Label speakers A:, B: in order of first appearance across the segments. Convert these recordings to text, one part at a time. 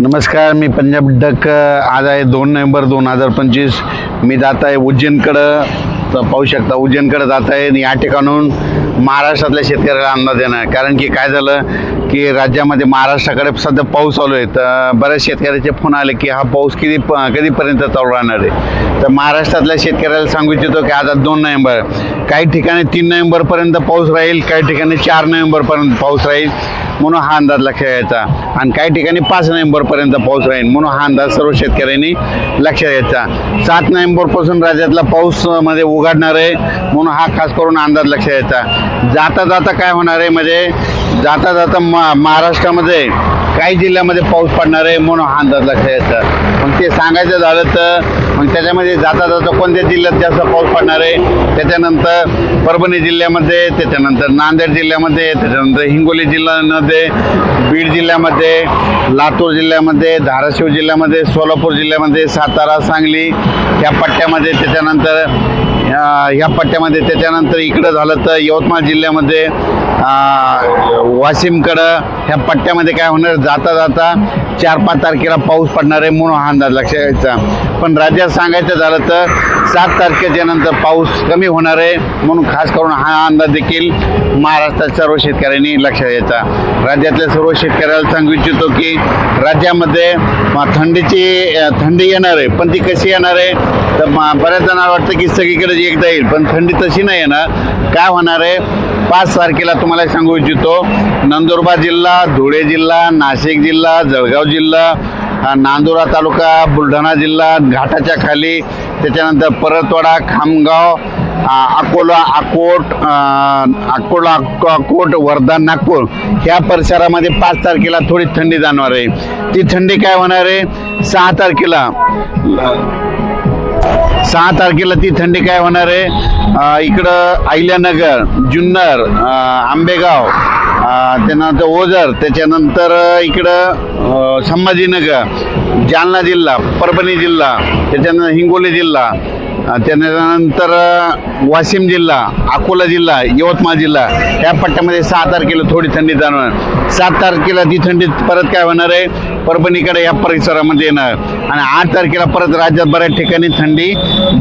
A: नमस्कार, मी पंजाब डक. आज आहे 2 नोव्हेंबर 2025. मी जात आहे उज्जैनकडं. तर पाहू शकता उज्जैनकडे जात आहे. या ठिकाणून महाराष्ट्रातल्या शेतकऱ्याला अंदाज देणार, कारण की काय झालं की राज्यामध्ये महाराष्ट्राकडे सध्या पाऊस चालू आहे. तर बऱ्याच शेतकऱ्याचे फोन आले की हा पाऊस कधीपर्यंत चालू राहणार आहे. तर महाराष्ट्रातल्या शेतकऱ्याला सांगू इच्छितो की आज 2 नोव्हेंबर, काही ठिकाणी 3 नोव्हेंबरपर्यंत पाऊस राहील, काही ठिकाणी 4 नोव्हेंबरपर्यंत पाऊस राहील म्हणून हा अंदाज लक्षात घ्यायचा, आणि काही ठिकाणी 5 नोव्हेंबरपर्यंत पाऊस राहील म्हणून हा अंदाज सर्व शेतकऱ्यांनी लक्षात घ्यायचा. 7 नोव्हेंबरपासून राज्यातला पाऊस मध्ये उघडणार आहे म्हणून हा खास करून अंदाज लक्षात घ्यायचा. जाता जाता काय होणार आहे, म्हणजे जाता जाता महाराष्ट्रामध्ये काही जिल्ह्यामध्ये पाऊस पडणार आहे म्हणून हा अंदाज लक्षात घ्यायचा. मग ते सांगायचं झालं तर मग त्याच्यामध्ये जाता जाता कोणत्या जिल्ह्यात जास्त पाऊस पडणार आहे, त्याच्यानंतर परभणी जिल्ह्यामध्ये, त्याच्यानंतर नांदेड जिल्ह्यामध्ये, त्याच्यानंतर हिंगोली जिल्ह्यामध्ये, बीड जिल्ह्यामध्ये, लातूर जिल्ह्यामध्ये, धाराशिव जिल्ह्यामध्ये, सोलापूर जिल्ह्यामध्ये, सातारा, सांगली या पट्ट्यामध्ये, त्याच्यानंतर ह्या पट्ट्यामध्ये, त्याच्यानंतर इकडं झालं तर यवतमाळ जिल्ह्यामध्ये, वाशिमकडं ह्या पट्ट्यामध्ये काय होणार, जाता जाता 4-5 तारखेला पाऊस पडणार आहे म्हणून हा अंदाज लक्षात घ्यायचा. पण राज्यात सांगायचं झालं तर 7 तारखेच्या नंतर पाऊस कमी होणार आहे म्हणून खास करून हा अंदाज देखील महाराष्ट्रात सर्व शेतकऱ्यांनी लक्षात घ्यायचा. राज्यातल्या सर्व शेतकऱ्याला सांगू इच्छितो की राज्यामध्ये थंडी येणार आहे, पण ती कशी येणार आहे तर बऱ्याच जणांना वाटतं की सगळीकडे एकदा येईल, पण थंडी तशी नाही येणार. काय होणार आहे, 5 तारखेला तुम्हाला सांगू इच्छितो, नंदुरबार जिल्हा, धुळे जिल्हा, नाशिक जिल्हा, जळगाव जिल्हा, नांदुरा तालुका, बुलढाणा जिल्हा, घाटाच्या खाली, त्याच्यानंतर परतवाडा, खामगाव, अकोला, अकोट, वर्धा, नागपूर ह्या परिसरामध्ये 5 तारखेला थोडी थंडी जाणवणार आहे. ती थंडी काय होणार आहे, 6 तारखेला ती थंडी काय होणार आहे, इकडं अहिल्यानगर, जुन्नर, आंबेगाव, त्यानंतर ओझर, त्याच्यानंतर इकडं संभाजीनगर, जालना जिल्हा, परभणी जिल्हा, त्याच्यानंतर हिंगोली जिल्हा, त्यानंतर वाशिम जिल्हा, अकोला जिल्हा, यवतमाळ जिल्हा या पट्ट्यामध्ये 6 तारखेला थोडी थंडी जाणवणार. 7 तारखेला ती थंडी परत काय होणार आहे, परभणीकडे या परिसरामध्ये येणार, आणि 8 तारखेला परत राज्यात बऱ्याच ठिकाणी थंडी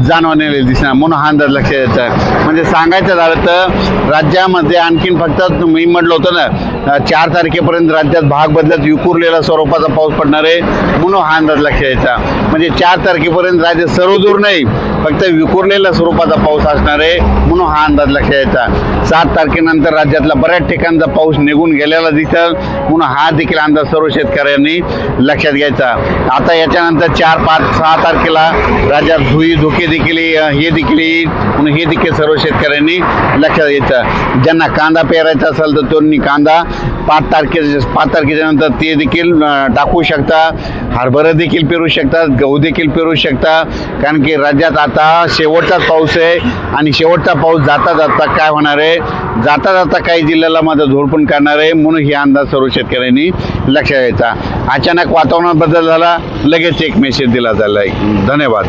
A: जाणवण्याला दिसणार म्हणून हा अंदाज लक्षात द्यायचा. म्हणजे सांगायचं झालं तर राज्यामध्ये आणखीन फक्त मी म्हटलं होतं ना 4 तारखेपर्यंत राज्यात भाग बदलत विखुरलेला स्वरूपाचा पाऊस पडणार आहे म्हणून हा अंदाज लक्षात द्यायचा. म्हणजे 4 तारखेपर्यंत राज्यात सर्वदूर नाही, फक्त विखुरलेल्या स्वरूपाचा पाऊस असणार आहे म्हणून हा अंदाज लक्षात द्यायचा. 7 तारखेनंतर राज्यातला बऱ्याच ठिकाणचा पाऊस निघून गेलेला दिसेल म्हणून हा देखील अंदाज सर्व शेतकऱ्यांनी लक्षात घ्यायचा. आता याच्यानंतर 4, 5, 6 तारखेला राज्यात धुके देखील हे देखील येईल म्हणून हे देखील सर्व शेतकऱ्यांनी लक्षात घ्यायचं. ज्यांना कांदा पेरायचा असेल तर त्यांनी कांदा 5 तारखेच्या नंतर ते देखील टाकू शकता. हरभरा देखील पेरू शकतात, गहू देखील पेरू शकता, कारण की राज्यात आता शेवटचाच पाऊस आहे, आणि शेवटचा पाऊस जाता जाता काय होणार आहे, जाता जाता काही जिल्ह्याला मध्ये झोडपून काढणार आहे म्हणून हे अंदाज सर्व शेतकऱ्यांनी लक्षात घ्यायचा. अचानक वातावरणात बदल झाला, लगेच एक मेसेज दिला झाला आहे. धन्यवाद.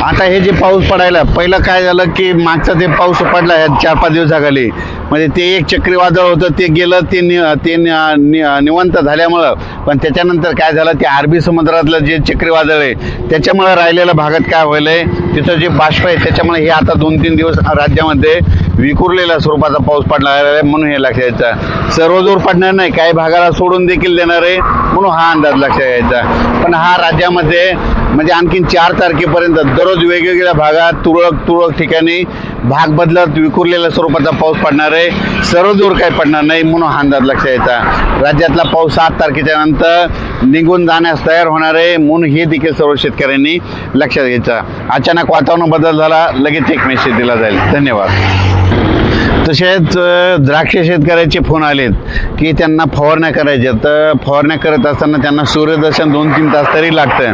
A: आता हे जे पाऊस पडायला पहिलं काय झालं की मागचा ते पाऊस पडला 4-5 दिवसाखाली, म्हणजे ते एक चक्रीवादळ होतं, ते गेलं, ते निवंत झाल्यामुळं. पण त्याच्यानंतर काय झालं, ते अरबी समुद्रातलं जे चक्रीवादळ आहे त्याच्यामुळं राहिलेल्या भागात काय व्हायलं आहे, तिथं जे बाष्प आहे त्याच्यामुळे हे आता 2-3 दिवस राज्यामध्ये विखुरलेल्या स्वरूपाचा पाऊस पडणार आहे म्हणून हे लक्षात घ्यायचं. सर्वदूर पडणार नाही, काही भागाला सोडून देखील देणार आहे म्हणून हा अंदाज लक्षात घ्यायचा. पण हा राज्यामध्ये म्हणजे आणखीन 4 तारखेपर्यंत दररोज वेगवेगळ्या भागात तुरळक ठिकाणी भाग बदलत विखुरलेल्या स्वरूपाचा पाऊस पडणार आहे, सर्वदूर काही पडणार नाही म्हणून हा अंदाज लक्षात घ्यायचा. राज्यातला पाऊस 7 तारखेच्या नंतर निघून जाण्यास तयार होणार आहे म्हणून हे देखील सर्व शेतकऱ्यांनी लक्षात घ्यायचं. अचानक वातावरण बदल झाला, लगेच एक मेसेज दिला जाईल. धन्यवाद. तसेच द्राक्ष शेतकऱ्याचे फोन आलेत की त्यांना फवारण्या करायच्या, तर फवारण्या करत असताना त्यांना सूर्यदर्शन 2-3 तास तरी लागतं.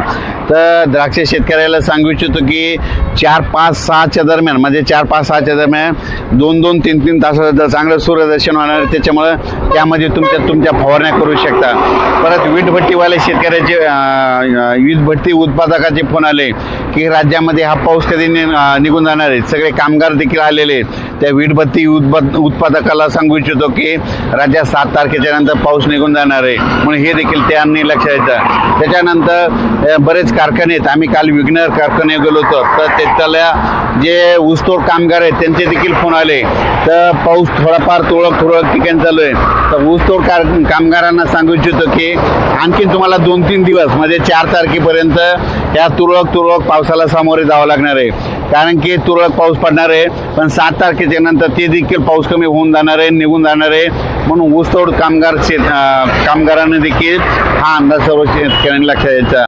A: तर द्राक्ष शेतकऱ्याला सांगू इच्छितो की 4, 5, 6च्या दरम्यान, म्हणजे 4, 5, 6च्या दरम्यान 2-2, 3-3 तासाचं चांगलं सूर्यदर्शन होणार आहे, त्याच्यामुळं त्यामध्ये तुमच्या फवारण्या करू शकता. परत वीटभट्टीवाले शेतकऱ्याचे वीटभट्टी उत्पादकाचे फोन आले की राज्यामध्ये हा पाऊस कधी निघून जाणार आहे. सगळे कामगार देखील आलेले, त्या वीटभट्टी उत्पादकाला सांगू इच्छितो की राज्यात 7 तारखेच्या नंतर पाऊस निघून जाणार आहे, म्हणून हे देखील त्यांनी लक्षात येतं. त्याच्यानंतर बरेच कारखाने आहेत. आम्ही काल विघ्नर कारखाने गेलो होतो, तर त्याला जे ऊसतोड कामगार आहेत त्यांचे देखील फोन आले. तर पाऊस थोडाफार तुरळक ठिकाणी चालू आहे. तर ऊसतोड कामगारांना सांगू इच्छितो की आणखीन तुम्हाला 2-3 दिवस म्हणजे 4 तारखेपर्यंत या तुरळक पावसाला सामोरे जावं लागणार आहे. कारण की तुरळक पाऊस पडणार आहे, पण 7 तारखेच्या नंतर ते देखील पाऊस कमी होऊन जाणार आहे, निघून जाणार आहे. म्हणून ऊसतोड कामगारांनी देखील हा अंदाज सर्व शेतकऱ्यांनी लक्षात द्यायचा.